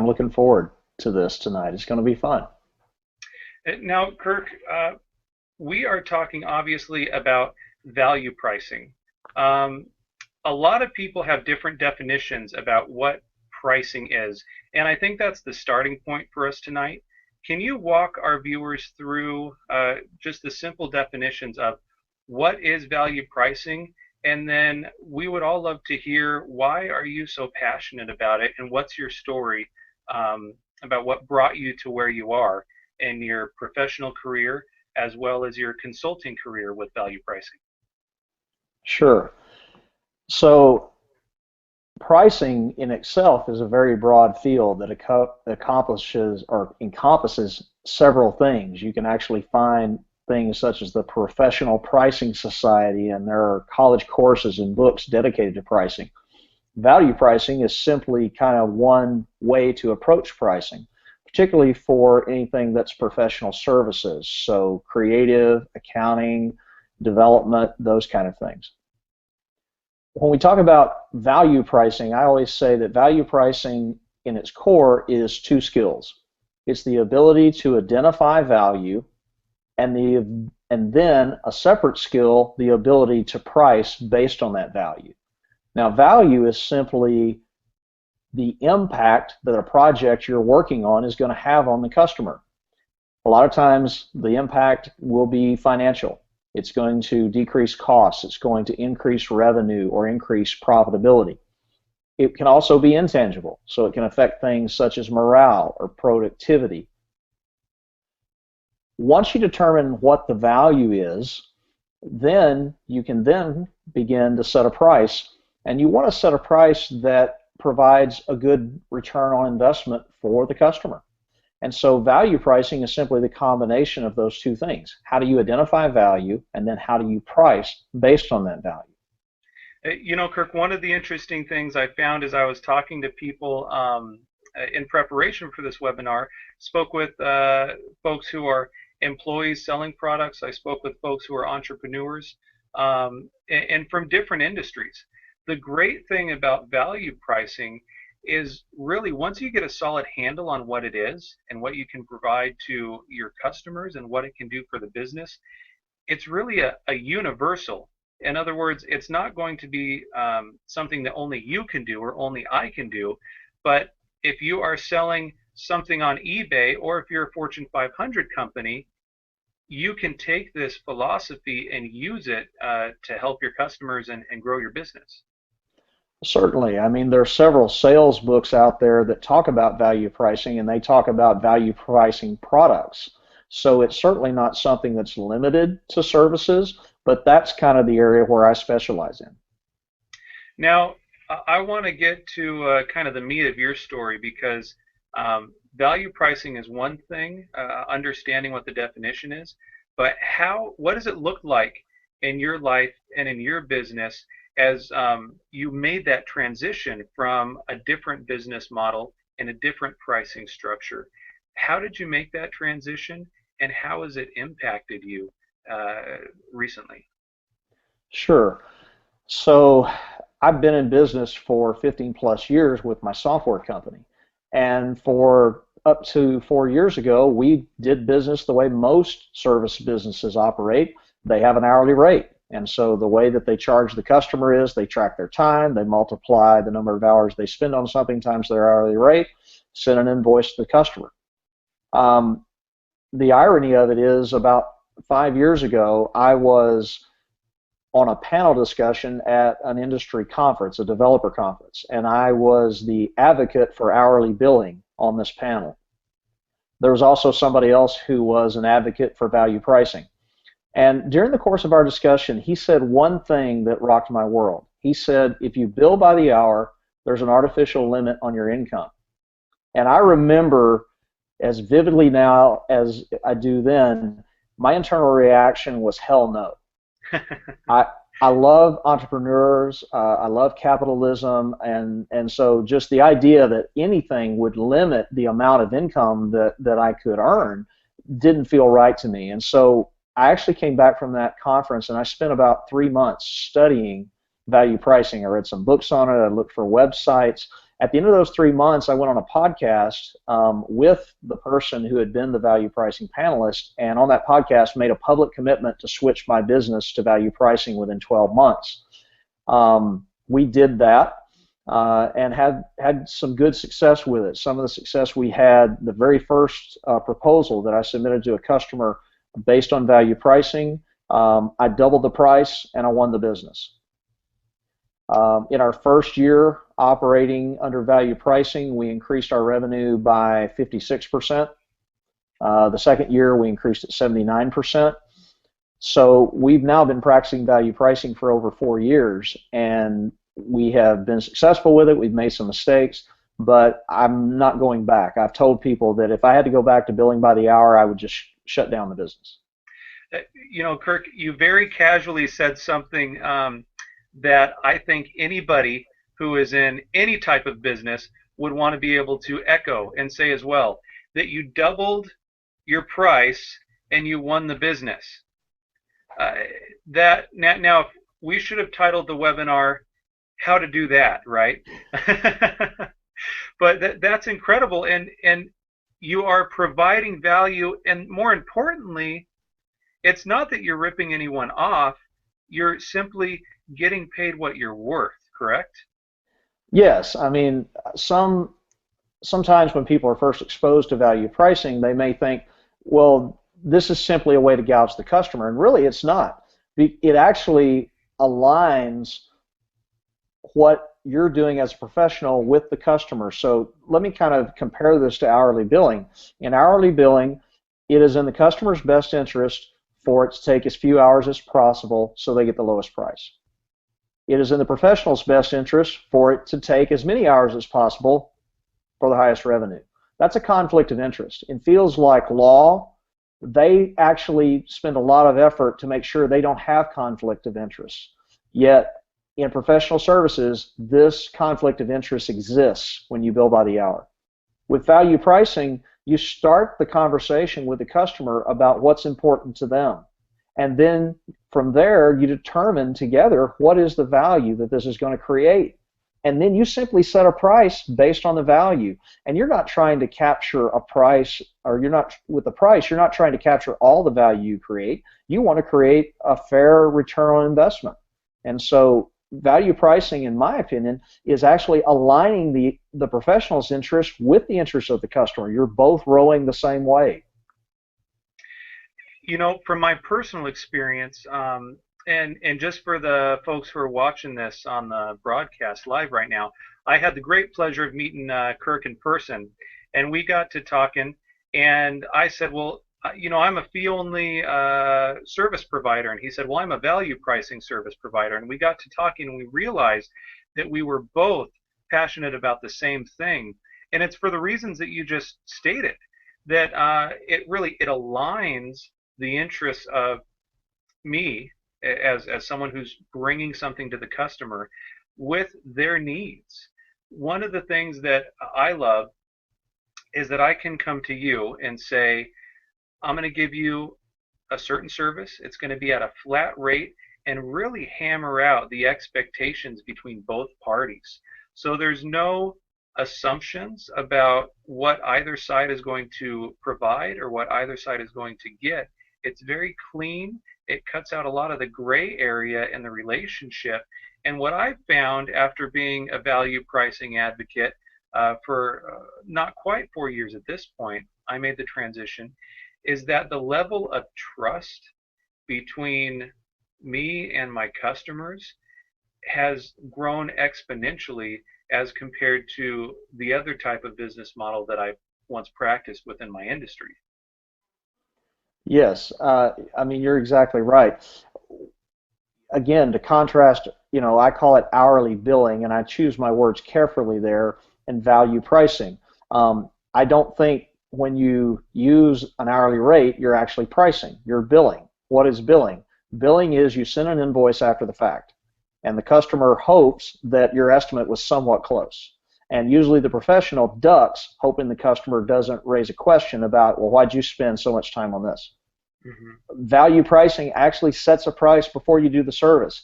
I'm looking forward to this tonight. It's going to be fun. Now, Kirk, we are talking obviously about value pricing. Um, a lot of people have different definitions about what pricing is, and I think that's the starting point for us tonight. Can you walk our viewers through just the simple definitions of what is value pricing? And then we would all love to hear why are you so passionate about it, and what's your story about what brought you to where you are in your professional career as well as your consulting career with value pricing. Sure. So pricing in itself is a very broad field that accomplishes or encompasses several things. You can actually find things such as the Professional Pricing Society, and there are college courses and books dedicated to pricing. Value pricing is simply kind of one way to approach pricing, particularly for anything that's professional services, so creative, accounting, development, those kind of things. When we talk about value pricing, I always say that value pricing in its core is two skills. It's the ability to identify value, and then a separate skill, the ability to price based on that value. Now, value is simply the impact that a project you're working on is going to have on the customer. A lot of times the impact will be financial. It's going to decrease costs. It's going to increase revenue or increase profitability. It can also be intangible, so it can affect things such as morale or productivity. Once you determine what the value is, then you can then begin to set a price, and you want to set a price that provides a good return on investment for the customer. And so value pricing is simply the combination of those two things. How do you identify value, and then how do you price based on that value? You know, Kirk, one of the interesting things I found as I was talking to people in preparation for this webinar, spoke with folks who are employees selling products. I spoke with folks who are entrepreneurs and from different industries. The great thing about value pricing is really once you get a solid handle on what it is and what you can provide to your customers and what it can do for the business, it's really a universal. In other words, it's not going to be something that only you can do or only I can do, but if you are selling something on eBay or if you're a Fortune 500 company, you can take this philosophy and use it to help your customers and grow your business. Certainly. I mean, there are several sales books out there that talk about value pricing, and they talk about value pricing products. So it's certainly not something that's limited to services, but that's kind of the area where I specialize in. Now, I want to get to kind of the meat of your story because value pricing is one thing, understanding what the definition is, but what does it look like in your life and in your business as you made that transition from a different business model and a different pricing structure? How did you make that transition, and how has it impacted you recently? Sure. So I've been in business for 15 plus years with my software company. And for up to 4 years ago, we did business the way most service businesses operate. They have an hourly rate. And so the way that they charge the customer is they track their time, they multiply the number of hours they spend on something times their hourly rate, send an invoice to the customer. The irony of it is about 5 years ago, I was on a panel discussion at an industry conference, a developer conference, and I was the advocate for hourly billing on this panel. There was also somebody else who was an advocate for value pricing. And during the course of our discussion, he said one thing that rocked my world. He said, if you bill by the hour, there's an artificial limit on your income. And I remember as vividly now as I do then, my internal reaction was hell no. I I love entrepreneurs. I love capitalism, and so just the idea that anything would limit the amount of income that I could earn didn't feel right to me. And so I actually came back from that conference, and I spent about 3 months studying value pricing. I read some books on it. I looked for websites, At the end of those 3 months, I went on a podcast with the person who had been the value pricing panelist, and on that podcast made a public commitment to switch my business to value pricing within 12 months. We did that and had some good success with it. Some of the success we had, the very first proposal that I submitted to a customer based on value pricing, I doubled the price and I won the business. In our first year operating under value pricing, we increased our revenue by 56%. The second year, we increased it 79%. So we've now been practicing value pricing for over 4 years, and we have been successful with it. We've made some mistakes, but I'm not going back. I've told people that if I had to go back to billing by the hour, I would just shut down the business. You know, Kirk, you very casually said something that I think anybody who is in any type of business would want to be able to echo and say as well, that you doubled your price and you won the business. That now we should have titled the webinar "How to Do That," right? But that's incredible, and you are providing value, and more importantly, it's not that you're ripping anyone off. You're simply getting paid what you're worth, correct? Yes, I mean, sometimes when people are first exposed to value pricing, they may think, well, this is simply a way to gouge the customer, and really it's not. It actually aligns what you're doing as a professional with the customer. So let me kind of compare this to hourly billing. In hourly billing, it is in the customer's best interest for it to take as few hours as possible so they get the lowest price. It is in the professional's best interest for it to take as many hours as possible for the highest revenue. That's a conflict of interest. In fields like law, they actually spend a lot of effort to make sure they don't have conflict of interest. Yet, in professional services, this conflict of interest exists when you bill by the hour. With value pricing, you start the conversation with the customer about what's important to them. And then from there, you determine together what is the value that this is going to create. And then you simply set a price based on the value. And you're not trying to capture a price, or you're not, with the price, you're not trying to capture all the value you create. You want to create a fair return on investment. And so value pricing, in my opinion, is actually aligning the professional's interest with the interest of the customer. You're both rowing the same way. You know, from my personal experience, and just for the folks who are watching this on the broadcast live right now, I had the great pleasure of meeting Kirk in person, and we got to talking, and I said, well, you know, I'm a fee-only service provider, and he said, well, I'm a value pricing service provider, and we got to talking, and we realized that we were both passionate about the same thing, and it's for the reasons that you just stated, that it aligns the interests of me as someone who's bringing something to the customer with their needs. One of the things that I love is that I can come to you and say, I'm going to give you a certain service. It's going to be at a flat rate, and really hammer out the expectations between both parties. So there's no assumptions about what either side is going to provide or what either side is going to get. It's very clean. It cuts out a lot of the gray area in the relationship. And what I've found after being a value pricing advocate for not quite 4 years at this point, I made the transition, is that the level of trust between me and my customers has grown exponentially as compared to the other type of business model that I once practiced within my industry. Yes, I mean, you're exactly right. Again, to contrast, you know, I call it hourly billing, and I choose my words carefully there, and value pricing. I don't think when you use an hourly rate, you're actually pricing. You're billing. What is billing? Billing is you send an invoice after the fact, and the customer hopes that your estimate was somewhat close. And usually the professional ducks, hoping the customer doesn't raise a question about, well, why'd you spend so much time on this? Mm-hmm. Value pricing actually sets a price before you do the service.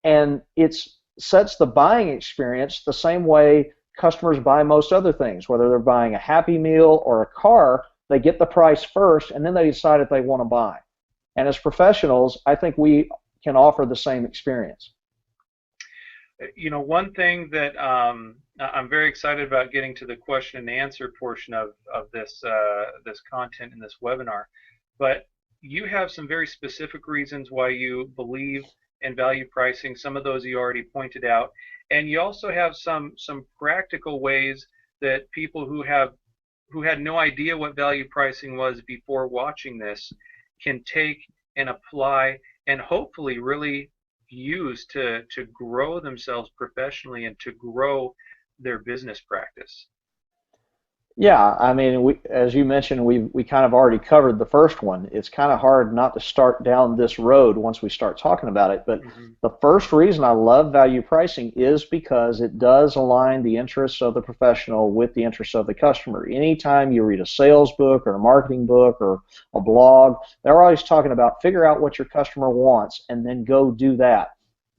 And it sets the buying experience the same way customers buy most other things, whether they're buying a Happy Meal or a car, they get the price first and then they decide if they want to buy. And as professionals, I think we can offer the same experience. One thing that I'm very excited about getting to the question and answer portion of this content in this webinar, but you have some very specific reasons why you believe in value pricing. Some of those you already pointed out, and you also have some practical ways that people who had no idea what value pricing was before watching this can take and apply and hopefully really use to grow themselves professionally and to grow their business practice. Yeah, I mean, as you mentioned, we kind of already covered the first one. It's kind of hard not to start down this road once we start talking about it. But the first reason I love value pricing is because it does align the interests of the professional with the interests of the customer. Anytime you read a sales book or a marketing book or a blog, they're always talking about figure out what your customer wants and then go do that.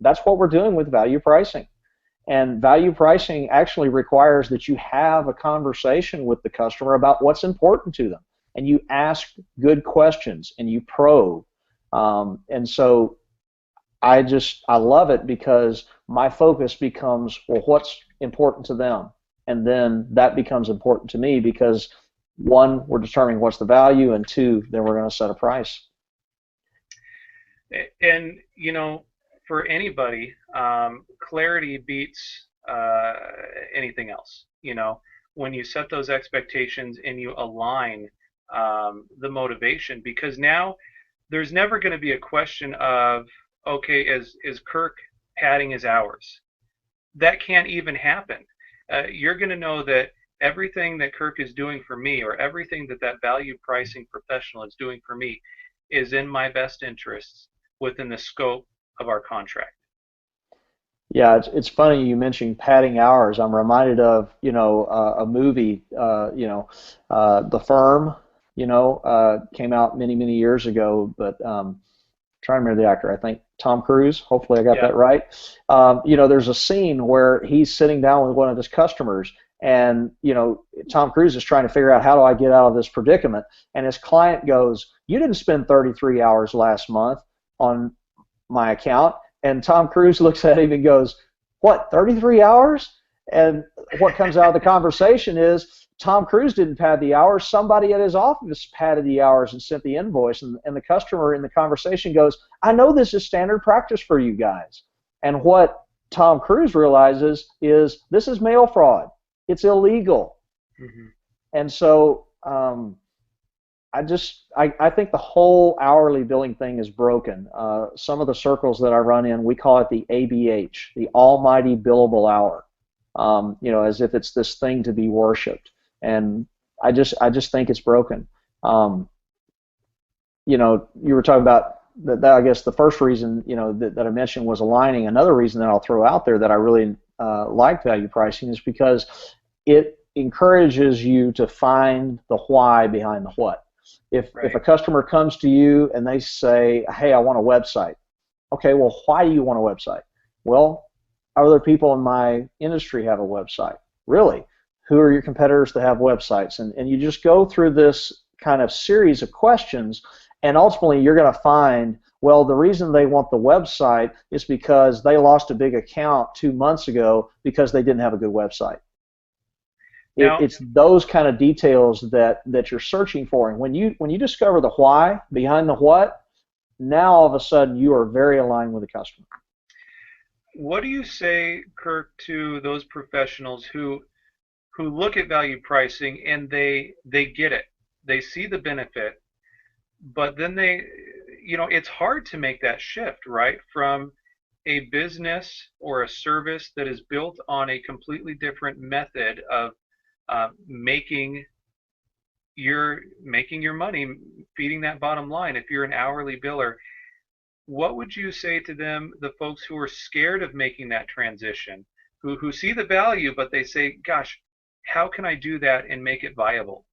That's what we're doing with value pricing. And value pricing actually requires that you have a conversation with the customer about what's important to them. And you ask good questions and you probe. And so I love it because my focus becomes, well, what's important to them? And then that becomes important to me because, one, we're determining what's the value, and two, then we're going to set a price. And, for anybody, clarity beats anything else. When you set those expectations and you align the motivation, because now there's never going to be a question of, okay, is Kirk padding his hours? That can't even happen. You're going to know that everything that Kirk is doing for me, or everything that value pricing professional is doing for me, is in my best interests within the scope of our contract. Yeah, it's funny you mentioned padding hours. I'm reminded of a movie, The Firm, came out many years ago, but trying to remember the actor. I think Tom Cruise. Hopefully I got that right. There's a scene where he's sitting down with one of his customers, and Tom Cruise is trying to figure out, how do I get out of this predicament? And his client goes, "You didn't spend 33 hours last month on my account." And Tom Cruise looks at him and goes, "What, 33 hours?" And what comes out of the conversation is Tom Cruise didn't pad the hours. Somebody at his office padded the hours and sent the invoice. And the customer in the conversation goes, "I know this is standard practice for you guys." And what Tom Cruise realizes is this is mail fraud. It's illegal. And so I think the whole hourly billing thing is broken. Some of the circles that I run in, we call it the ABH, the Almighty Billable Hour, as if it's this thing to be worshipped. And I just think it's broken. You were talking about that. I guess the first reason that I mentioned was aligning. Another reason that I'll throw out there that I really like value pricing is because it encourages you to find the why behind the what. If a customer comes to you and they say, "Hey, I want a website." Okay, well, why do you want a website? Well, other people in my industry have a website. Really? Who are your competitors that have websites? And you just go through this kind of series of questions, and ultimately you're going to find, well, the reason they want the website is because they lost a big account 2 months ago because they didn't have a good website. It's those kind of details that you're searching for, and when you discover the why behind the what, now all of a sudden you are very aligned with the customer. What do you say, Kirk, to those professionals who look at value pricing and they get it, they see the benefit, but then it's hard to make that shift, right, from a business or a service that is built on a completely different method of making your money, feeding that bottom line. If you're an hourly biller, what would you say to them, the folks who are scared of making that transition, who see the value, but they say, "Gosh, how can I do that and make it viable?"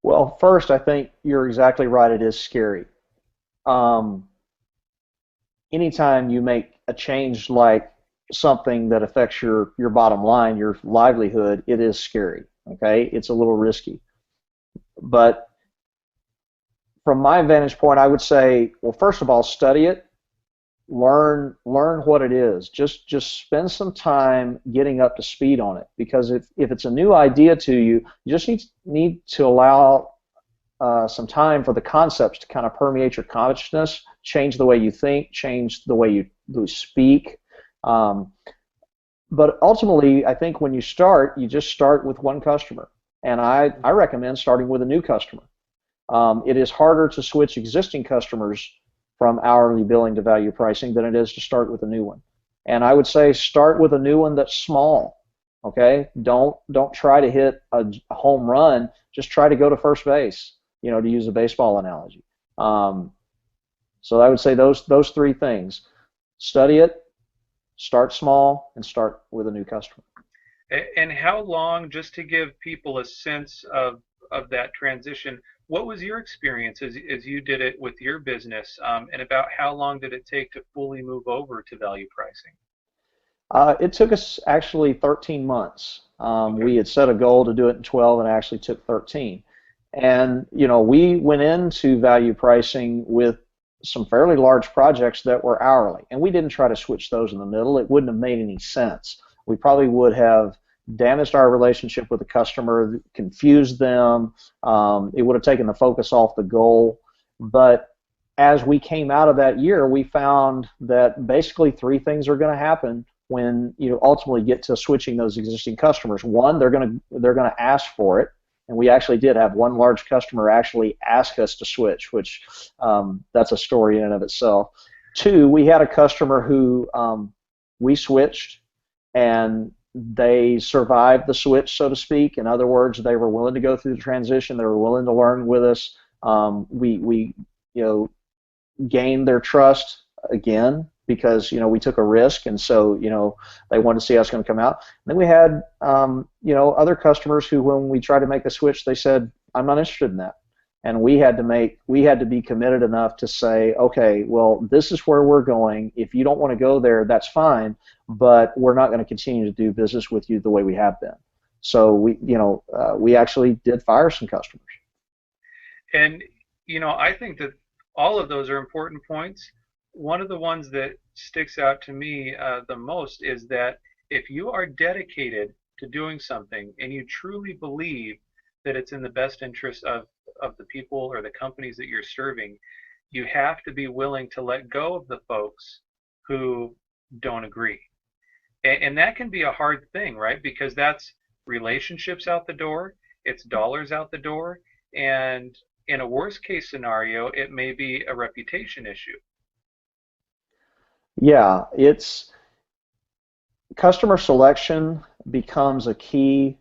Well, first, I think you're exactly right. It is scary. Anytime you make a change like something that affects your bottom line, your livelihood, it is scary. Okay, it's a little risky. But from my vantage point, I would say, well, first of all, study it, learn what it is. Just spend some time getting up to speed on it, because if it's a new idea to you, you just need to allow some time for the concepts to kind of permeate your consciousness, change the way you think, change the way you speak. Um, but ultimately, I think when you start, you just start with one customer. And I recommend starting with a new customer. It is harder to switch existing customers from hourly billing to value pricing than it is to start with a new one. And I would say start with a new one that's small. Okay, don't try to hit a home run. Just try to go to first base. To use a baseball analogy. So I would say those three things: study it, start small, and start with a new customer. And how long, just to give people a sense of that transition, what was your experience as you did it with your business, and about how long did it take to fully move over to value pricing? It took us actually 13 months. Okay. We had set a goal to do it in 12, and it actually took 13. And we went into value pricing with some fairly large projects that were hourly, and we didn't try to switch those in the middle. It wouldn't have made any sense. We probably would have damaged our relationship with the customer, confused them. It would have taken the focus off the goal. But as we came out of that year, we found that basically three things are going to happen when you ultimately get to switching those existing customers. One, they're going to ask for it, and we actually did have one large customer actually ask us to switch, which that's a story in and of itself. Two, we had a customer who we switched, and they survived the switch, so to speak. In other words, they were willing to go through the transition. They were willing to learn with us. We gained their trust again because we took a risk, and so they wanted to see us going to come out. And then we had other customers who, when we tried to make the switch, they said, "I'm not interested in that." And we had to be committed enough to say, okay, well, this is where we're going. If you don't want to go there, that's fine, but we're not going to continue to do business with you the way we have been. So we actually did fire some customers. And I think that all of those are important points. One of the ones that sticks out to me the most is that if you are dedicated to doing something and you truly believe that it's in the best interest of the people or the companies that you're serving, you have to be willing to let go of the folks who don't agree. And that can be a hard thing, right? Because that's relationships out the door, it's dollars out the door, and in a worst case scenario, it may be a reputation issue. Yeah, it's customer selection becomes a key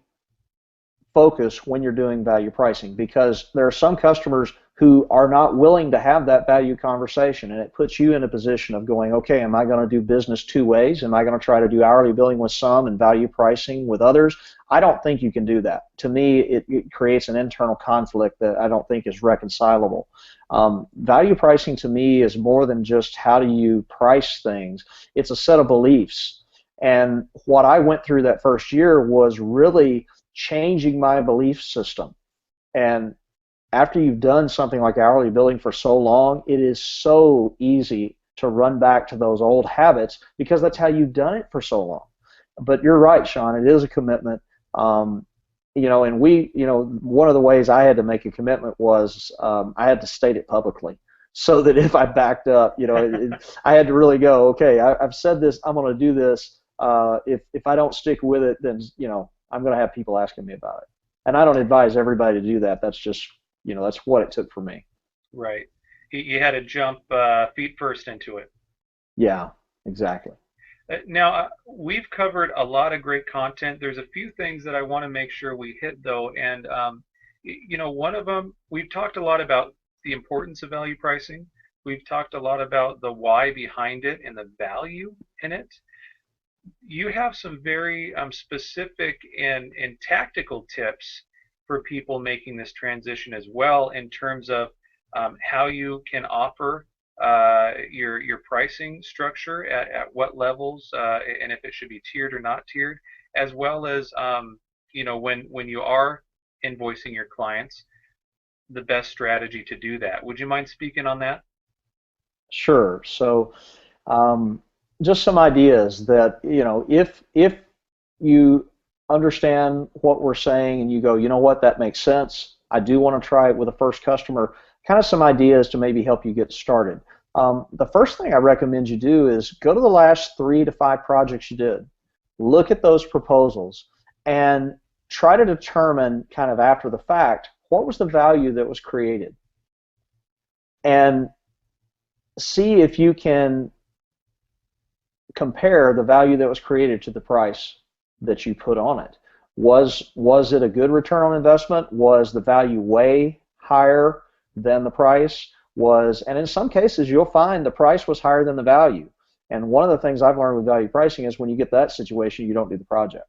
focus when you're doing value pricing, because there are some customers who are not willing to have that value conversation, and it puts you in a position of going, okay, am I going to do business two ways? Am I going to try to do hourly billing with some and value pricing with others? I don't think you can do that. To me, it creates an internal conflict that I don't think is reconcilable. Value pricing to me is more than just how do you price things. It's a set of beliefs. And what I went through that first year was really changing my belief system. And after you've done something like hourly billing for so long, it is so easy to run back to those old habits because that's how you've done it for so long. But you're right, Sean, it is a commitment. And one of the ways I had to make a commitment was I had to state it publicly, so that if I backed up, I had to really go, okay, I've said this, I'm going to do this. If I don't stick with it, then I'm going to have people asking me about it. And I don't advise everybody to do that. That's just, that's what it took for me. Right. You had to jump feet first into it. Yeah, exactly. Now, we've covered a lot of great content. There's a few things that I want to make sure we hit, though. And, one of them, we've talked a lot about the importance of value pricing. We've talked a lot about the why behind it and the value in it. You have some very specific and tactical tips for people making this transition as well, in terms of how you can offer your pricing structure at what levels, and if it should be tiered or not tiered, as well as when you are invoicing your clients, the best strategy to do that. Would you mind speaking on that? Sure. So um, just some ideas that, if you understand what we're saying and you go, you know what, that makes sense. I do want to try it with a first customer. Kind of some ideas to maybe help you get started. The first thing I recommend you do is go to the last 3 to 5 projects you did. Look at those proposals and try to determine kind of after the fact what was the value that was created, and see if you can compare the value that was created to the price that you put on it. Was it a good return on investment? Was the value way higher than the price? And in some cases you'll find the price was higher than the value. And one of the things I've learned with value pricing is when you get that situation, you don't do the project.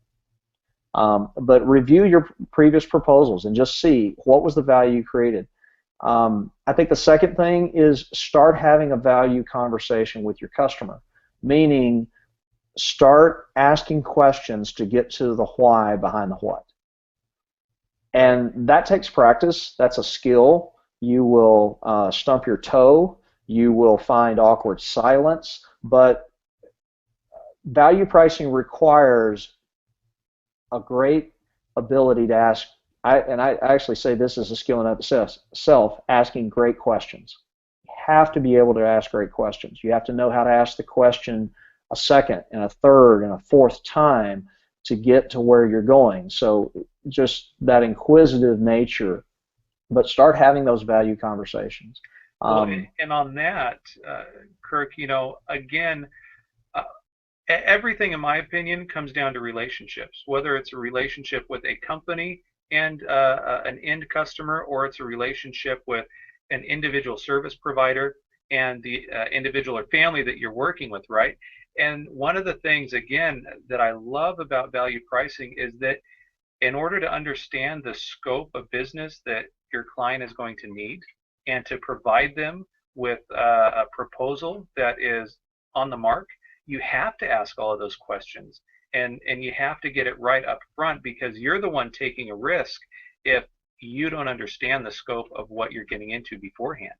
But review your previous proposals and just see what was the value created. I think the second thing is start having a value conversation with your customer, meaning start asking questions to get to the why behind the what. And that takes practice. That's a skill. You will stump your toe. You will find awkward silence. But value pricing requires a great ability to ask. I actually say this is a skill in itself, asking great questions. You have to be able to ask great questions. You have to know how to ask the question a second and a third and a fourth time to get to where you're going. So just that inquisitive nature, but start having those value conversations. Well, and on that, Kirk, again, uh, everything, in my opinion, comes down to relationships. Whether it's a relationship with a company and an end customer, or it's a relationship with an individual service provider and the individual or family that you're working with, right? And one of the things, again, that I love about value pricing is that in order to understand the scope of business that your client is going to need and to provide them with a proposal that is on the mark, you have to ask all of those questions, and you have to get it right up front, because you're the one taking a risk if you don't understand the scope of what you're getting into beforehand.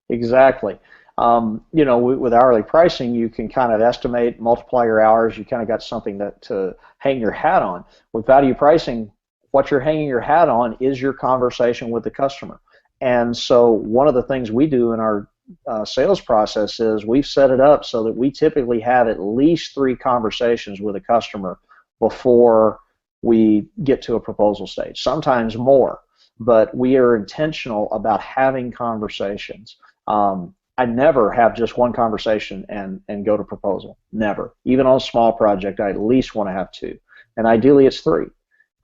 Exactly. With hourly pricing, you can kind of estimate, multiply your hours. You kind of got something to hang your hat on. With value pricing, what you're hanging your hat on is your conversation with the customer. And so one of the things we do in our sales process is we've set it up so that we typically have at least 3 conversations with a customer before we get to a proposal stage, sometimes more, but we are intentional about having conversations. I never have just one conversation and go to proposal. Never. Even on a small project, I at least want to have 2. And ideally it's 3.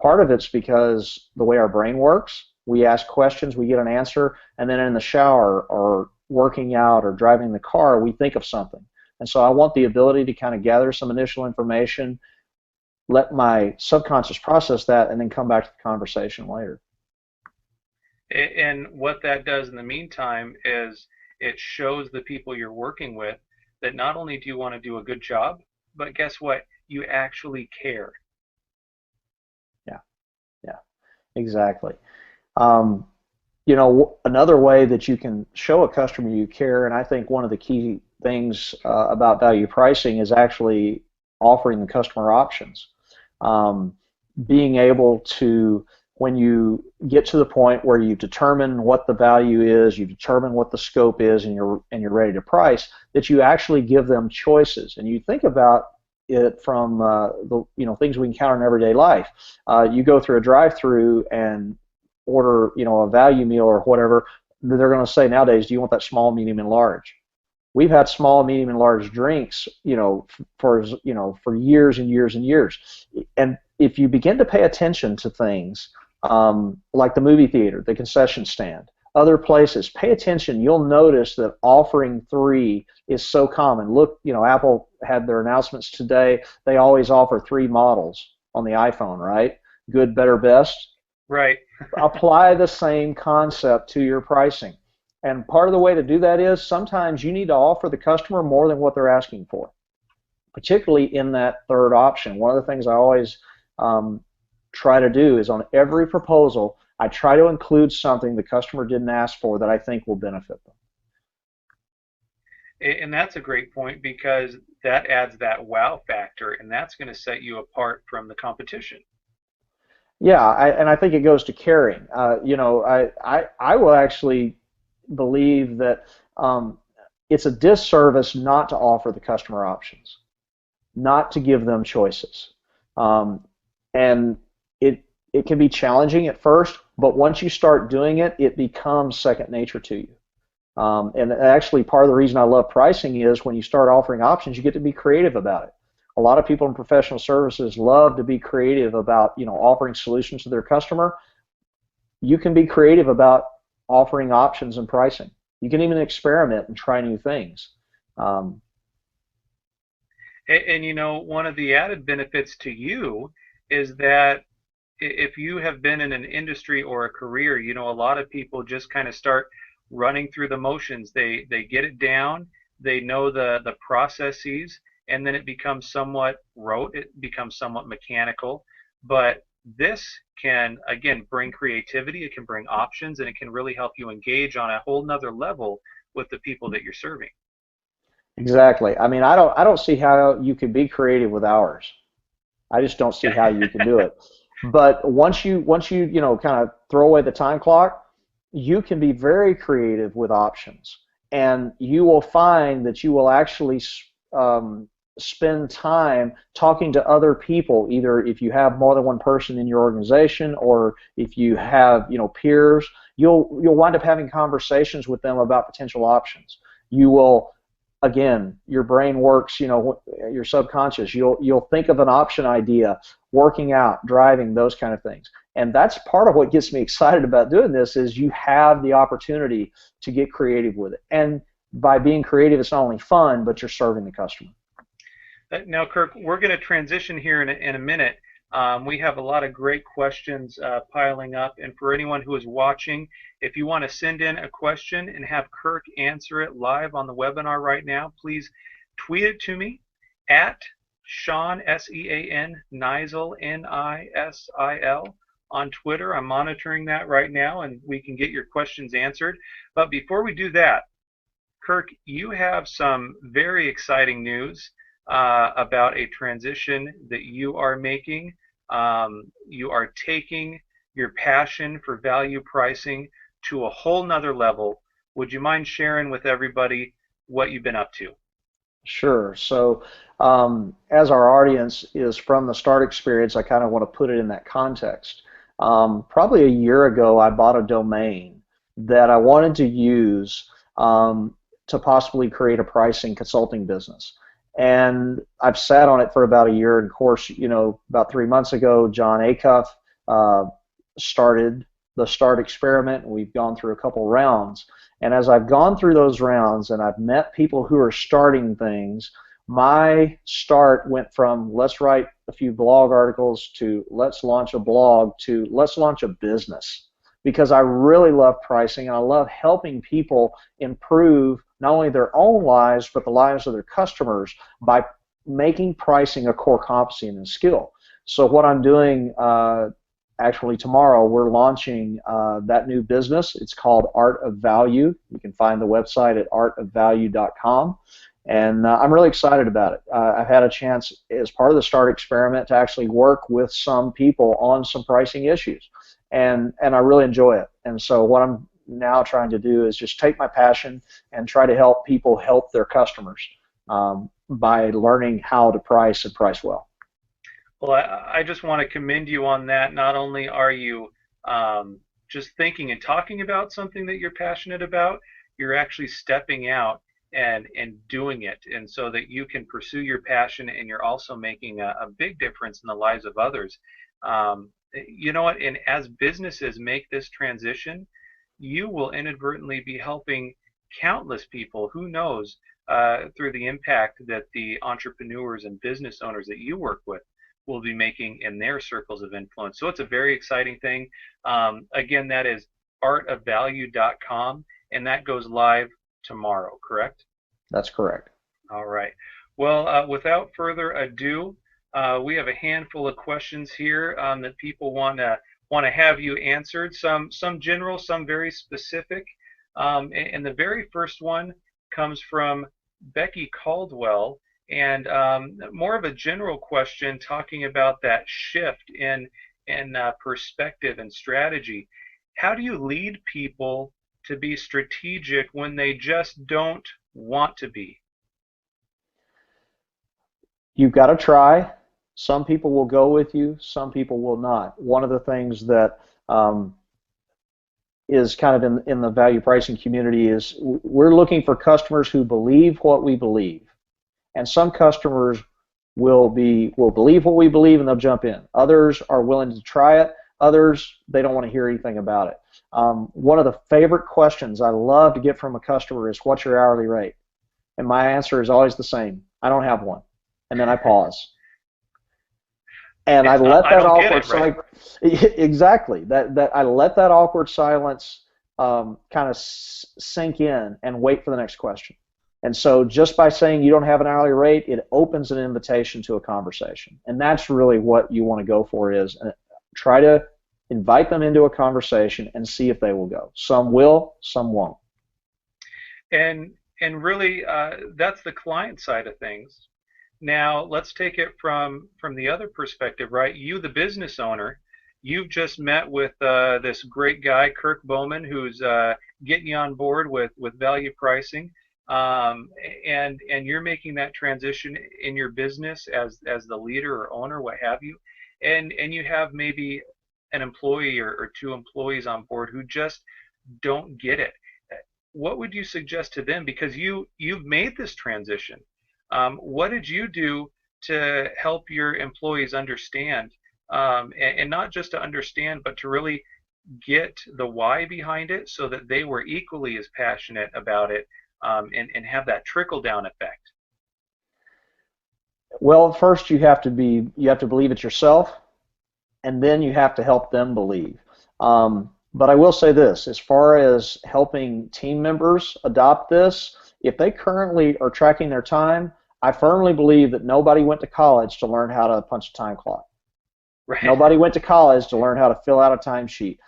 Part of it's because the way our brain works, we ask questions, we get an answer, and then in the shower or working out or driving the car, we think of something. And so I want the ability to kind of gather some initial information, let my subconscious process that, and then come back to the conversation later. And what that does in the meantime is it shows the people you're working with that not only do you want to do a good job, but guess what? You actually care. Yeah, yeah, exactly. Um, another way that you can show a customer you care, and I think one of the key things about value pricing is actually offering the customer options. Um, Being able to, when you get to the point where you determine what the value is, you determine what the scope is, and you're ready to price, that you actually give them choices, and you think about it from the things we encounter in everyday life. You go through a drive-through and order a value meal or whatever. They're going to say nowadays, do you want that small, medium, and large? We've had small, medium, and large drinks, for years and years and years. And if you begin to pay attention to things like the movie theater, the concession stand, other places, pay attention. You'll notice that offering 3 is so common. Look, Apple had their announcements today. They always offer 3 models on the iPhone, right? Good, better, best. Right. Apply the same concept to your pricing. And part of the way to do that is sometimes you need to offer the customer more than what they're asking for, particularly in that third option. One of the things I always um, try to do is on every proposal, I try to include something the customer didn't ask for that I think will benefit them. And that's a great point because that adds that wow factor, and that's going to set you apart from the competition. Yeah, and I think it goes to caring. I will actually believe that um, it's a disservice not to offer the customer options, not to give them choices. Um, and it can be challenging at first, but once you start doing it, it becomes second nature to you. And actually, part of the reason I love pricing is when you start offering options, you get to be creative about it. A lot of people in professional services love to be creative about, offering solutions to their customer. You can be creative about offering options and pricing. You can even experiment and try new things. Um, And one of the added benefits to you is that if you have been in an industry or a career, a lot of people just kind of start running through the motions. They get it down, they know the processes, and then it becomes somewhat rote, it becomes somewhat mechanical. But this can again bring creativity, it can bring options, and it can really help you engage on a whole nother level with the people that you're serving. exactly. I mean, I don't see how you can be creative with hours. I just don't see how you can do it. But once you kind of throw away the time clock, you can be very creative with options, and you will find that you will actually um, spend time talking to other people. Either if you have more than one person in your organization, or if you have peers, you'll wind up having conversations with them about potential options. You will again, your brain works, your subconscious. You'll think of an option idea, working out, driving, those kind of things. And that's part of what gets me excited about doing this is you have the opportunity to get creative with it. And by being creative, it's not only fun, but you're serving the customer. Now, Kirk, we're going to transition here in a minute. We have a lot of great questions piling up, and for anyone who is watching, if you want to send in a question and have Kirk answer it live on the webinar right now, please tweet it to me at Sean, S-E-A-N, Nisil, N-I-S-I-L, on Twitter. I'm monitoring that right now, and we can get your questions answered. But before we do that, Kirk, you have some very exciting news about a transition that you are making. You are taking your passion for value pricing to a whole nother level. Would you mind sharing with everybody what you've been up to? Sure. So, as our audience is from the start experience, I kind of want to put it in that context. Probably a year ago, I bought a domain that I wanted to use to possibly create a pricing consulting business. And I've sat on it for about a year. And of course, about 3 months ago, John Acuff uh, started the START experiment, and we've gone through a couple rounds. And as I've gone through those rounds and I've met people who are starting things, my start went from let's write a few blog articles to let's launch a blog to let's launch a business, because I really love pricing and I love helping people improve not only their own lives but the lives of their customers by making pricing a core competency and a skill. So what I'm doing actually tomorrow, we're launching that new business. It's called Art of Value. You can find the website at artofvalue.com. And I'm really excited about it. I've had a chance as part of the START experiment to actually work with some people on some pricing issues. And I really enjoy it. And so what I'm now trying to do is just take my passion and try to help people help their customers by learning how to price and price well. Well, I just want to commend you on that. Not only are you just thinking and talking about something that you're passionate about, you're actually stepping out and doing it, and so that you can pursue your passion, and you're also making a big difference in the lives of others. You know what? And as businesses make this transition, you will inadvertently be helping countless people. Who knows? Through the impact that the entrepreneurs and business owners that you work with will be making in their circles of influence. So it's a very exciting thing. Again, that is artofvalue.com. and that goes live tomorrow, correct? That's correct. All right. Well, without further ado, we have a handful of questions here that people want to have you answered. Some general, some very specific. And the very first one comes from Becky Caldwell, and more of a general question talking about that shift in perspective and strategy. How do you lead people to be strategic when they just don't want to be? You've got to try. Some people will go with you, some people will not. One of the things that is kind of in the value pricing community is we're looking for customers who believe what we believe. And some customers will believe what we believe and they'll jump in. Others are willing to try it. Others, they don't want to hear anything about it. One of the favorite questions I love to get from a customer is, what's your hourly rate? And my answer is always the same: I don't have one. And then I pause. And I let that awkward silence, exactly, that I let that awkward silence kind of sink in and wait for the next question. And so just by saying you don't have an hourly rate, it opens an invitation to a conversation. And that's really what you want to go for, is try to invite them into a conversation and see if they will go. Some will, some won't. And really, that's the client side of things. Now, let's take it from the other perspective, right? You, the business owner, you've just met with this great guy, Kirk Bowman, who's getting you on board with value pricing, and you're making that transition in your business as the leader or owner, what have you, and you have maybe an employee or two employees on board who just don't get it. What would you suggest to them? Because you've made this transition. What did you do to help your employees understand, and not just to understand, but to really get the why behind it, so that they were equally as passionate about it, and have that trickle down effect? Well, first you have to believe it yourself, and then you have to help them believe. But I will say this: as far as helping team members adopt this, if they currently are tracking their time, I firmly believe that nobody went to college to learn how to punch a time clock. Right. Nobody went to college to learn how to fill out a timesheet.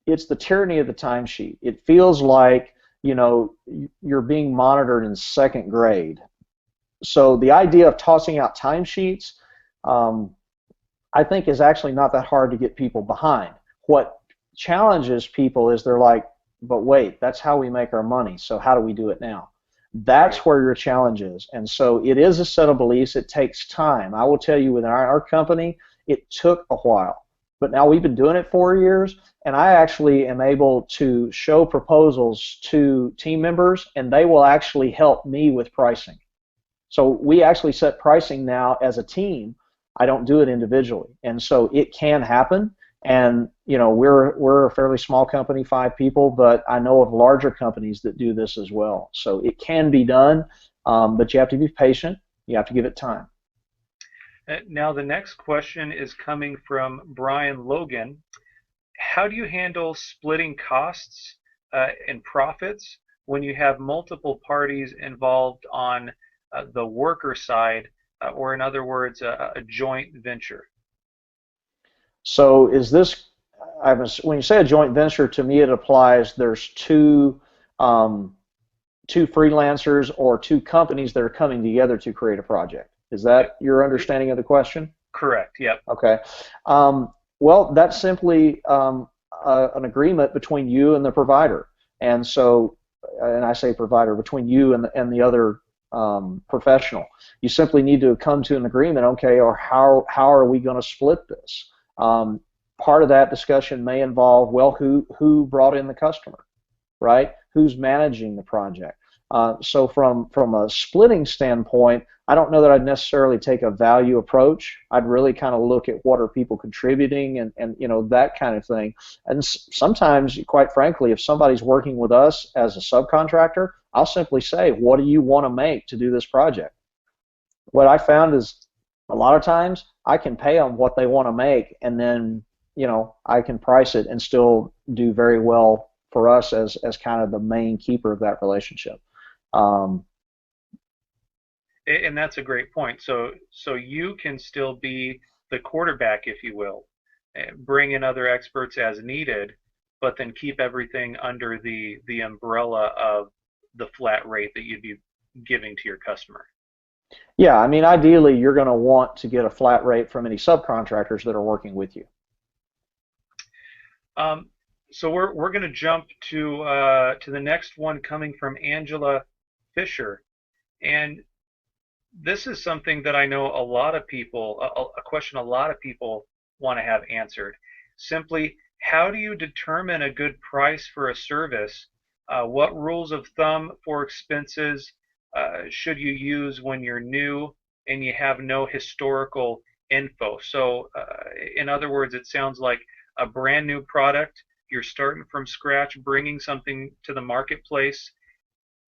It's the tyranny of the timesheet. It feels like, you're being monitored in second grade. So the idea of tossing out timesheets, I think, is actually not that hard to get people behind. What challenges people is they're like, but wait, that's how we make our money, so how do we do it now? That's where your challenge is. And so it is a set of beliefs. It takes time. I will tell you, within our company, it took a while. But now we've been doing it 4 years, and I actually am able to show proposals to team members, and they will actually help me with pricing. So we actually set pricing now as a team. I don't do it individually. And so it can happen. And we're a fairly small company, 5 people, but I know of larger companies that do this as well. So it can be done, but you have to be patient. You have to give it time. Now the next question is coming from Brian Logan. How do you handle splitting costs and profits when you have multiple parties involved on the worker side, or in other words, a joint venture? So is this, when you say a joint venture, to me it applies there's two freelancers or 2 companies that are coming together to create a project. Is that your understanding of the question? Correct, yep. Okay. Well, that's simply an agreement between you and the provider. And so, and I say provider, between you and the other professional. You simply need to come to an agreement, okay, or how are we going to split this? Part of that discussion may involve, well, who brought in the customer, right? Who's managing the project? So from a splitting standpoint, I don't know that I'd necessarily take a value approach. I'd really kind of look at what are people contributing and that kind of thing. And sometimes, quite frankly, if somebody's working with us as a subcontractor, I'll simply say, what do you want to make to do this project? What I found is a lot of times I can pay them what they want to make, and then I can price it and still do very well for us as kind of the main keeper of that relationship. Um, And that's a great point. So you can still be the quarterback, if you will, bring in other experts as needed, but then keep everything under the umbrella of the flat rate that you'd be giving to your customer. yeah, I mean, ideally, you're going to want to get a flat rate from any subcontractors that are working with you. Um, so we're going to jump to the next one coming from Angela Fisher, and this is something that I know a lot of people, a question a lot of people want to have answered. Simply, how do you determine a good price for a service? What rules of thumb for expenses should you use when you're new and you have no historical info? So, in other words, it sounds like a brand new product, you're starting from scratch, bringing something to the marketplace.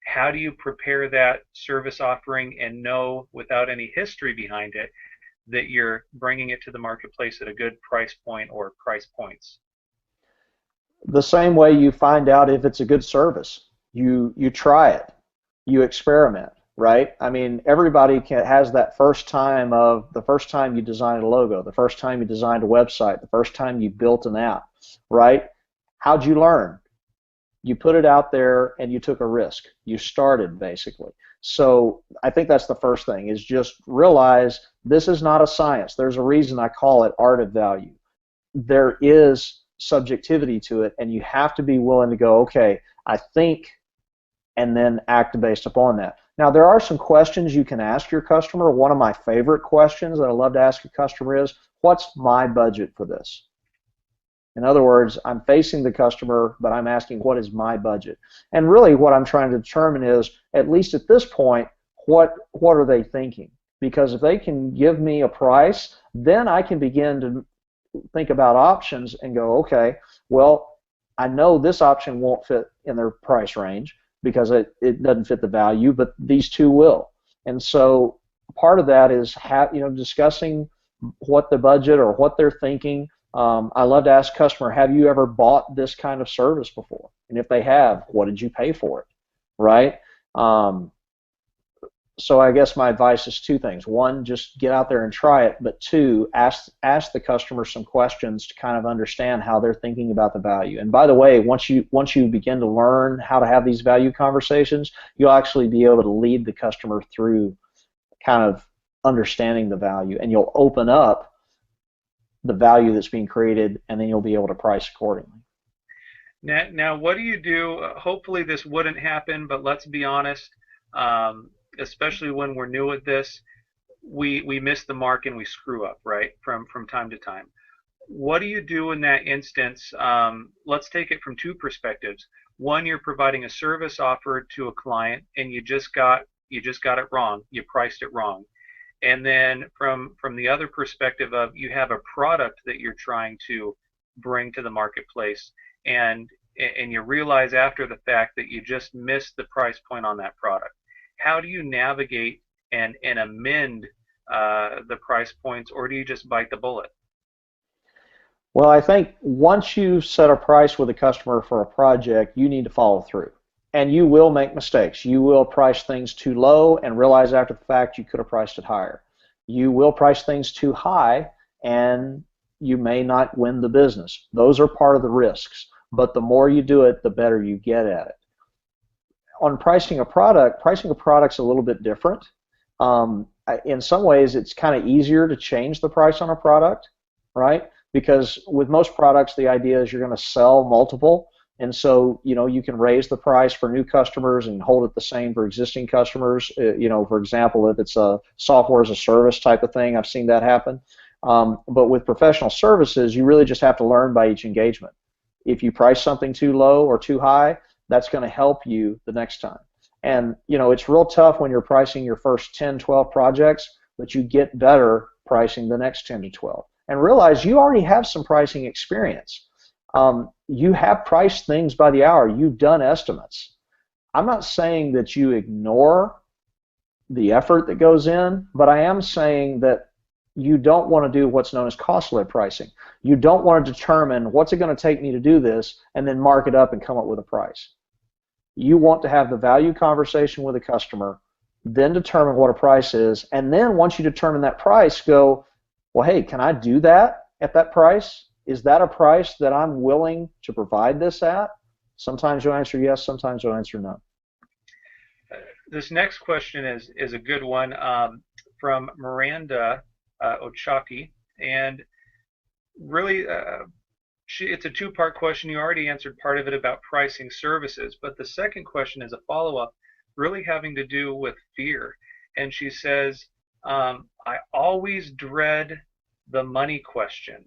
How do you prepare that service offering and know without any history behind it that you're bringing it to the marketplace at a good price point or price points? The same way you find out if it's a good service. You try it, you experiment, right? I mean, everybody has that first time of the first time you designed a logo, the first time you designed a website, the first time you built an app, right? How'd you learn? You put it out there and you took a risk. You started basically. So I think that's the first thing is just realize this is not a science. There's a reason I call it art of value. There is subjectivity to it, and you have to be willing to go, okay, I think, and then act based upon that. Now, there are some questions you can ask your customer. One of my favorite questions that I love to ask a customer is, what's my budget for this? In other words, I'm facing the customer, but I'm asking, what is my budget? And really what I'm trying to determine is, at least at this point, what are they thinking? Because if they can give me a price, then I can begin to think about options and go, okay, well, I know this option won't fit in their price range because it doesn't fit the value, but these two will. And so part of that is discussing what the budget or what they're thinking. I love to ask a customer, have you ever bought this kind of service before? And if they have, what did you pay for it? Right? So I guess my advice is two things. One, just get out there and try it. But two, ask the customer some questions to kind of understand how they're thinking about the value. And by the way, once you begin to learn how to have these value conversations, you'll actually be able to lead the customer through kind of understanding the value, and you'll open up the value that's being created, and then you'll be able to price accordingly. Now what do you do? Hopefully this wouldn't happen, but let's be honest. Especially when we're new at this, we miss the mark and we screw up, right? From time to time. What do you do in that instance? Let's take it from two perspectives. One, you're providing a service offer to a client, and you just got it wrong. You priced it wrong. And then from the other perspective of you have a product that you're trying to bring to the marketplace, and you realize after the fact that you just missed the price point on that product. How do you navigate and amend the price points, or do you just bite the bullet? Well, I think once you set a price with a customer for a project, you need to follow through. And you will make mistakes. You will price things too low and realize after the fact you could have priced it higher. You will price things too high and you may not win the business. Those are part of the risks. But the more you do it, the better you get at it. On pricing a product's a little bit different. In some ways, it's kind of easier to change the price on a product, right? Because with most products, the idea is you're going to sell multiple, and so you can raise the price for new customers and hold it the same for existing customers. For example, if it's a software as a service type of thing, I've seen that happen. But with professional services, you really just have to learn by each engagement. If you price something too low or too high, that's going to help you the next time. And it's real tough when you're pricing your first 10, 12 projects, but you get better pricing the next 10 to 12. And realize you already have some pricing experience. You have priced things by the hour. You've done estimates. I'm not saying that you ignore the effort that goes in, but I am saying that you don't want to do what's known as cost-led pricing. You don't want to determine what's it going to take me to do this and then mark it up and come up with a price. You want to have the value conversation with the customer, then determine what a price is, and then once you determine that price, go, well, hey, can I do that at that price? Is that a price that I'm willing to provide this at? Sometimes you'll answer yes, sometimes you'll answer no. This next question is a good one, from Miranda Ochaki, and really it's a two-part question. You already answered part of it about pricing services, but the second question is a follow-up, really having to do with fear. And she says, I always dread the money question.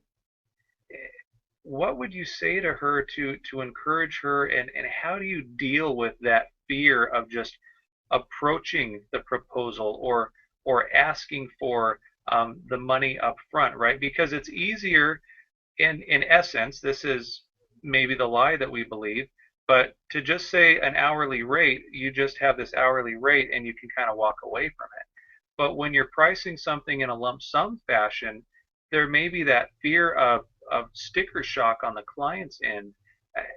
What would you say to her to encourage her, and how do you deal with that fear of just approaching the proposal or asking for the money up front, right? Because it's easier, in essence, this is maybe the lie that we believe, but to just say an hourly rate, you just have this hourly rate and you can kind of walk away from it. But when you're pricing something in a lump sum fashion, there may be that fear of sticker shock on the client's end.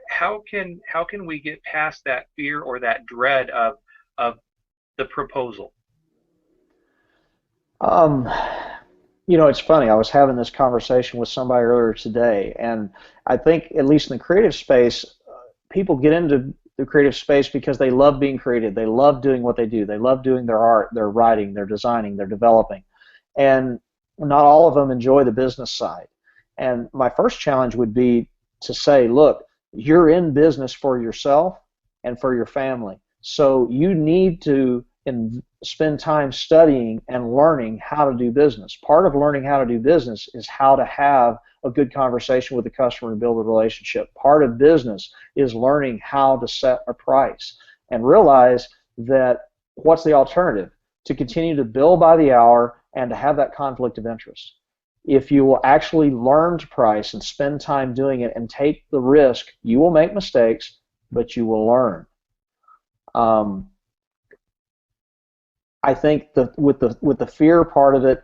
How can we get past that fear or that dread of the proposal? It's funny. I was having this conversation with somebody earlier today, and I think, at least in the creative space, people get into the creative space because they love being creative. They love doing what they do. They love doing their art, their writing, their designing, their developing. And not all of them enjoy the business side. And my first challenge would be to say, look, you're in business for yourself and for your family. So you need to spend time studying and learning how to do business. Part of learning how to do business is how to have a good conversation with the customer and build a relationship. Part of business is learning how to set a price and realize that what's the alternative? To continue to bill by the hour and to have that conflict of interest. If you will actually learn to price and spend time doing it and take the risk, you will make mistakes, but you will learn. I think with the fear part of it,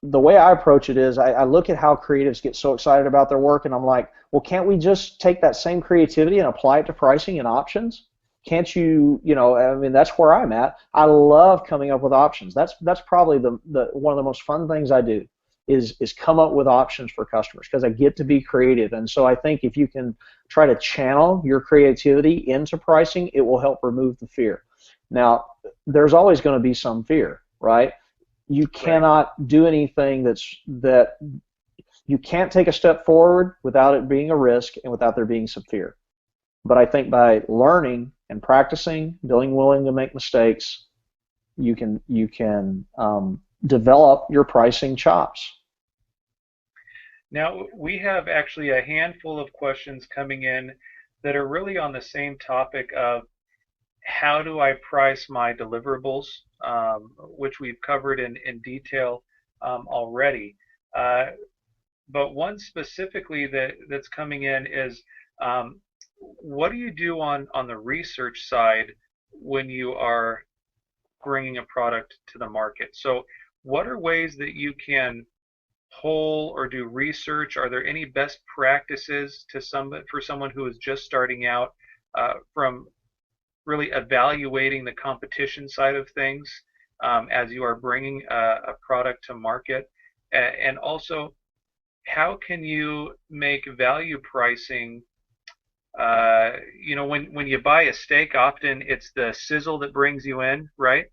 the way I approach it is I look at how creatives get so excited about their work, and I'm like, well, can't we just take that same creativity and apply it to pricing and options? Can't you, I mean, that's where I'm at. I love coming up with options. That's probably the one of the most fun things I do is come up with options for customers, because I get to be creative. And so I think if you can try to channel your creativity into pricing, it will help remove the fear. Now, there's always going to be some fear, right? You cannot do anything that you can't take a step forward without it being a risk and without there being some fear. But I think by learning and practicing, being willing to make mistakes, you can develop your pricing chops. Now, we have actually a handful of questions coming in that are really on the same topic of how do I price my deliverables, which we've covered in detail already. But one specifically that's coming in is, what do you do on the research side when you are bringing a product to the market? So what are ways that you can poll or do research? Are there any best practices for someone who is just starting out, from really evaluating the competition side of things as you are bringing a product to market? And also, how can you make value pricing, when you buy a steak, often it's the sizzle that brings you in, right?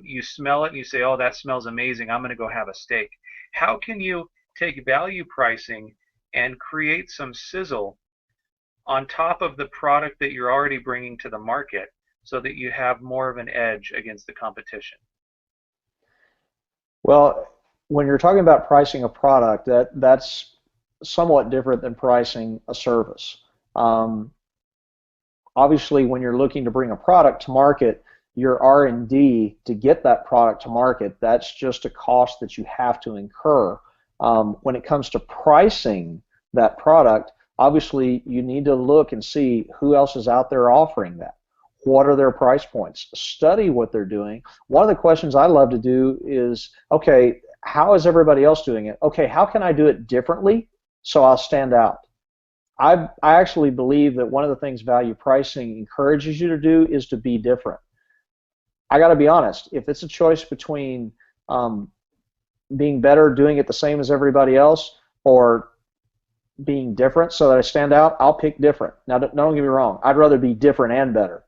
You smell it and you say, oh, that smells amazing, I'm going to go have a steak. How can you take value pricing and create some sizzle on top of the product that you're already bringing to the market so that you have more of an edge against the competition? Well, when you're talking about pricing a product, that's somewhat different than pricing a service. Obviously, when you're looking to bring a product to market, your R&D to get that product to market, that's just a cost that you have to incur. When it comes to pricing that product, obviously you need to look and see who else is out there offering that. What are their price points? Study what they're doing. One of the questions I love to do is, okay, how is everybody else doing it? Okay, how can I do it differently so I'll stand out? I actually believe that one of the things value pricing encourages you to do is to be different. I got to be honest. If it's a choice between being better, doing it the same as everybody else, or being different so that I stand out, I'll pick different. Now, don't get me wrong. I'd rather be different and better.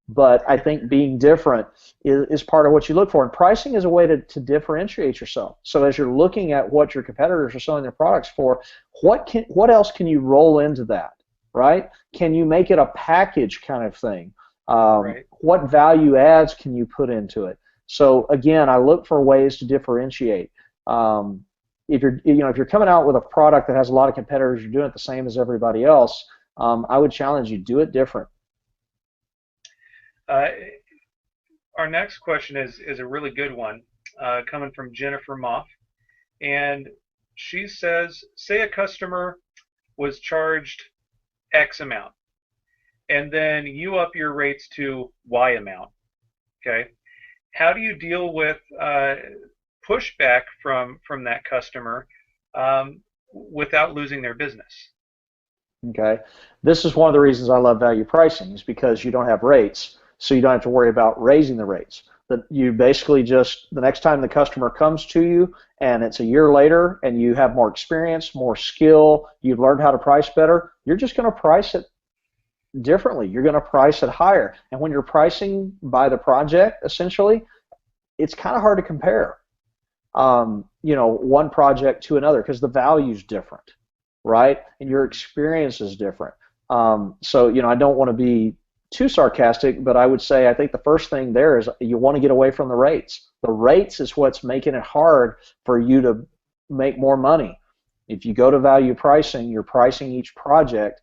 But I think being different is part of what you look for. And pricing is a way to differentiate yourself. So as you're looking at what your competitors are selling their products for, what else can you roll into that, right? Can you make it a package kind of thing? Right. What value adds can you put into it? So again, I look for ways to differentiate. If you're coming out with a product that has a lot of competitors, you're doing it the same as everybody else, I would challenge you, do it different. Our next question is a really good one, coming from Jennifer Moff, and she says, say a customer was charged X amount, and then you up your rates to Y amount. Okay, how do you deal with pushback from that customer without losing their business? Okay, this is one of the reasons I love value pricing, is because you don't have rates, so you don't have to worry about raising the rates. That you basically just, the next time the customer comes to you and it's a year later and you have more experience, more skill, you've learned how to price better, you're just going to price it differently. You're going to price it higher. And when you're pricing by the project, essentially, it's kind of hard to compare, one project to another, because the value's different, right? And your experience is different. So I don't want to be too sarcastic, but I would say I think the first thing there is you want to get away from the rates. The rates is what's making it hard for you to make more money. If you go to value pricing, you're pricing each project.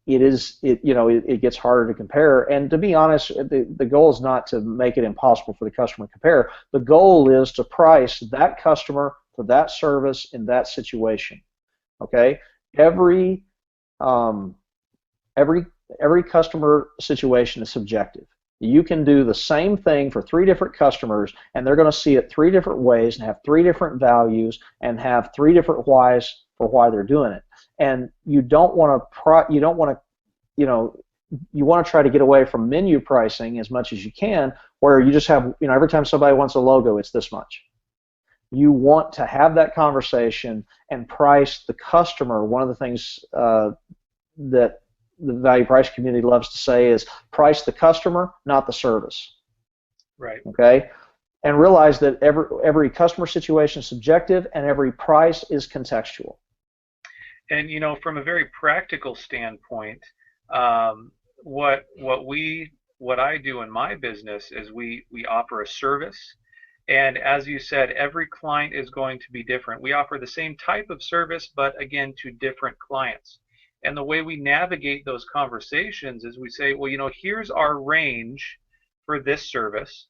It gets harder to compare. And to be honest, the goal is not to make it impossible for the customer to compare. The goal is to price that customer for that service in that situation. Okay, every customer situation is subjective. You can do the same thing for 3 different customers, and they're going to see it 3 different ways and have 3 different values and have 3 different whys for why they're doing it. And you want to try to get away from menu pricing as much as you can, where you just have, every time somebody wants a logo, it's this much. You want to have that conversation and price the customer. One of the things that the value price community loves to say is price the customer, not the service. Right. Okay? And realize that every customer situation is subjective and every price is contextual. And from a very practical standpoint, what I do in my business is we offer a service, and as you said, every client is going to be different. We offer the same type of service, but again, to different clients. And the way we navigate those conversations is we say, well, here's our range for this service,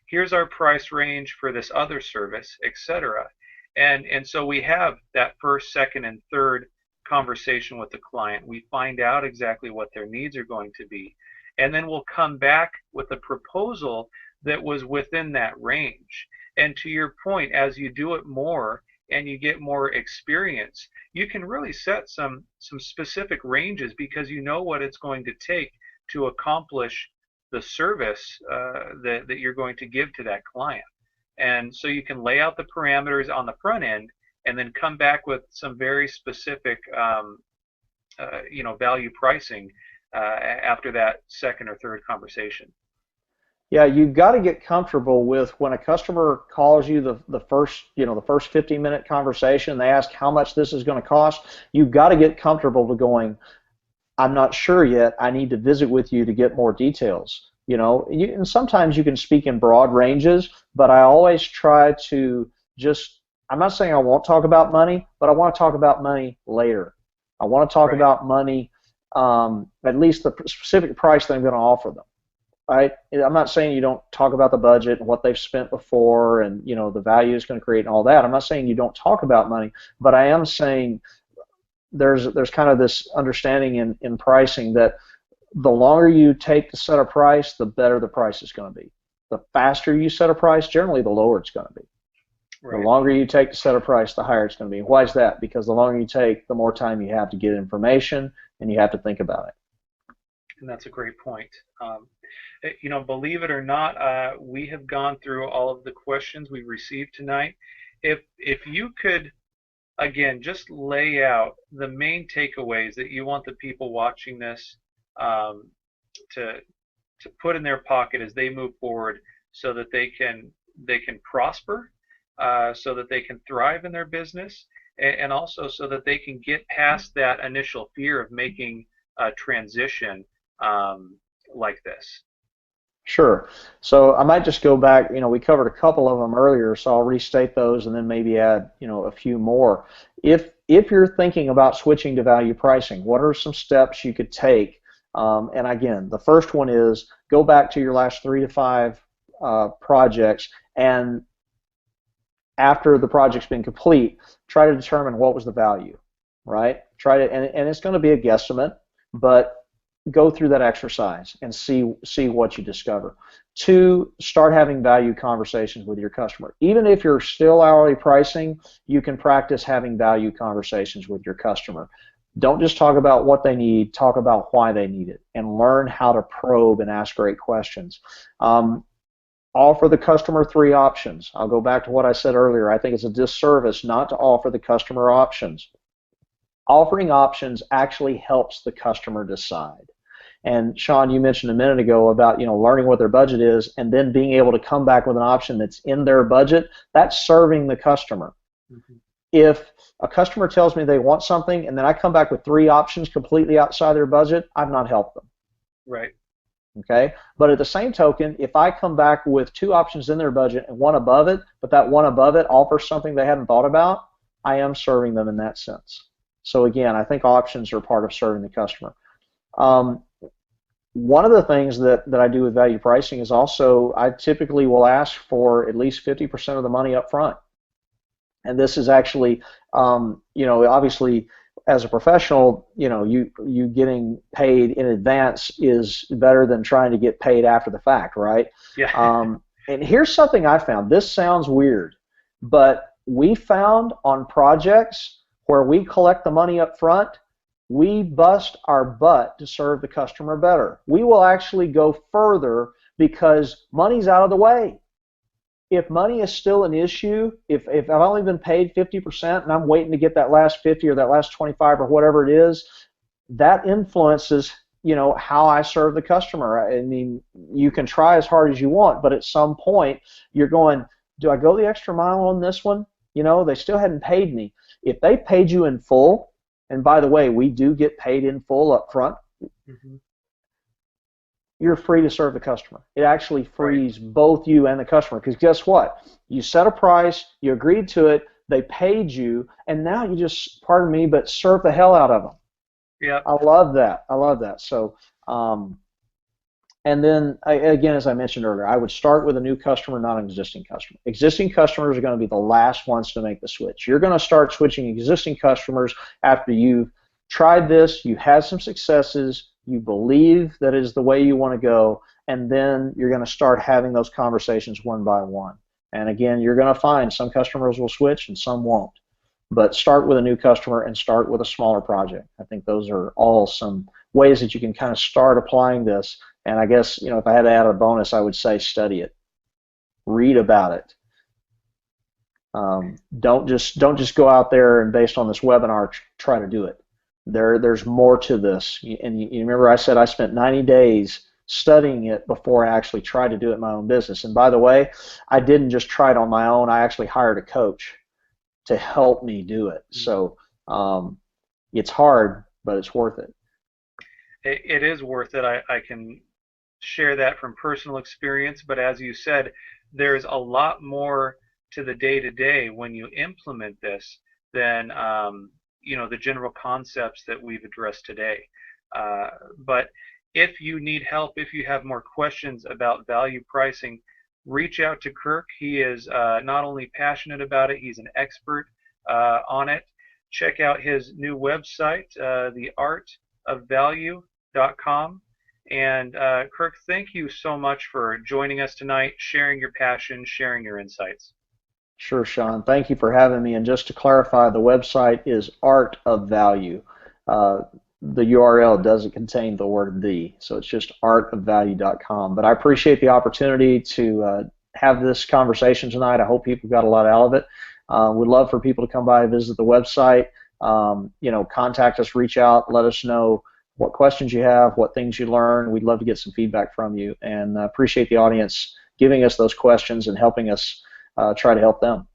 here's our price range for this other service, etc. And so we have that first, second, and third conversation with the client. We find out exactly what their needs are going to be, and then we'll come back with a proposal that was within that range. And to your point, as you do it more and you get more experience, you can really set some specific ranges, because you know what it's going to take to accomplish the service that you're going to give to that client. And so you can lay out the parameters on the front end and then come back with some very specific value pricing after that second or third conversation. Yeah, you've got to get comfortable with when a customer calls you the first 15-minute conversation, they ask how much this is going to cost. You've got to get comfortable with going, I'm not sure yet, I need to visit with you to get more details. And sometimes you can speak in broad ranges, but I always try to I'm not saying I won't talk about money, but I want to talk about money later. I want to talk about money, at least the specific price that I'm going to offer them. Right? I'm not saying you don't talk about the budget and what they've spent before and the value it's going to create and all that. I'm not saying you don't talk about money, but I am saying there's kind of this understanding in pricing that the longer you take to set a price, the better the price is going to be. The faster you set a price, generally the lower it's going to be. The Right. longer you take to set a price, the higher it's going to be. Why is that? Because the longer you take, the more time you have to get information and you have to think about it. And that's a great point. Um, believe it or not, we have gone through all of the questions we received tonight. If you could again just lay out the main takeaways that you want the people watching this um, to put in their pocket as they move forward, so that they can prosper, so that they can thrive in their business, and also so that they can get past that initial fear of making a transition um, like this. Sure. So I might just go back, we covered a couple of them earlier, so I'll restate those and then maybe add, a few more. If you're thinking about switching to value pricing, what are some steps you could take? And again, the first one is go back to your last 3 to 5 projects, and after the project's been complete, try to determine what was the value, right? Try to, and it's going to be a guesstimate, but go through that exercise and see what you discover. 2, start having value conversations with your customer. Even if you're still hourly pricing, you can practice having value conversations with your customer. Don't just talk about what they need, talk about why they need it, and learn how to probe and ask great questions. Offer the customer 3 options. I'll go back to what I said earlier. I think it's a disservice not to offer the customer options. Offering options actually helps the customer decide. And Sean, you mentioned a minute ago about learning what their budget is and then being able to come back with an option that's in their budget. That's serving the customer. Mm-hmm. If a customer tells me they want something and then I come back with 3 options completely outside their budget, I've not helped them. Right. Okay, but at the same token, if I come back with 2 options in their budget and 1 above it, but that 1 above it offers something they hadn't thought about, I am serving them in that sense. So again, I think options are part of serving the customer. One of the things that I do with value pricing is also I typically will ask for at least 50% of the money up front. And this is actually, obviously, as a professional, you getting paid in advance is better than trying to get paid after the fact, right? Yeah. And here's something I found. This sounds weird, but we found on projects where we collect the money up front, we bust our butt to serve the customer better. We will actually go further because money's out of the way. If money is still an issue, if I've only been paid 50% and I'm waiting to get that last 50 or that last 25 or whatever it is, that influences how I serve the customer. I mean, you can try as hard as you want, but at some point you're going, do I go the extra mile on this one? They still hadn't paid me. If they paid you in full, and by the way, we do get paid in full up front, mm-hmm. You're free to serve the customer. It actually frees both you and the customer, because guess what? You set a price, you agreed to it, they paid you, and now you just, pardon me, but serve the hell out of them. Yeah. I love that. I love that. So, and then, again, as I mentioned earlier, I would start with a new customer, not an existing customer. Existing customers are going to be the last ones to make the switch. You're going to start switching existing customers after you've tried this, you've had some successes, you believe that is the way you want to go, and then you're going to start having those conversations one by one. And again, you're going to find some customers will switch and some won't. But start with a new customer and start with a smaller project. I think those are all some ways that you can kind of start applying this. And I guess, if I had to add a bonus, I would say study it. Read about it. Don't just go out there and based on this webinar try to do it. There's more to this. And you remember I said I spent 90 days studying it before I actually tried to do it in my own business. And by the way, I didn't just try it on my own. I actually hired a coach to help me do it. So it's hard, but it's worth it. It is worth it. I can share that from personal experience, but as you said, there's a lot more to the day-to-day when you implement this than the general concepts that we've addressed today. But if you need help, if you have more questions about value pricing, reach out to Kirk. He is not only passionate about it, he's an expert on it. Check out his new website, theartofvalue.com. And Kirk, thank you so much for joining us tonight, sharing your passion, sharing your insights. Sure, Sean. Thank you for having me. And just to clarify, the website is Art of Value. Uh, the URL doesn't contain the word "the," so it's just artofvalue.com. But I appreciate the opportunity to have this conversation tonight. I hope people got a lot out of it. We'd love for people to come by and visit the website. Contact us, reach out, let us know what questions you have, what things you learn. We'd love to get some feedback from you, and appreciate the audience giving us those questions and helping us try to help them.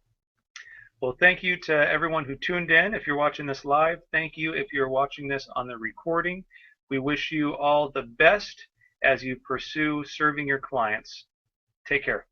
Well, thank you to everyone who tuned in. If you're watching this live, thank you if you're watching this on the recording. We wish you all the best as you pursue serving your clients. Take care.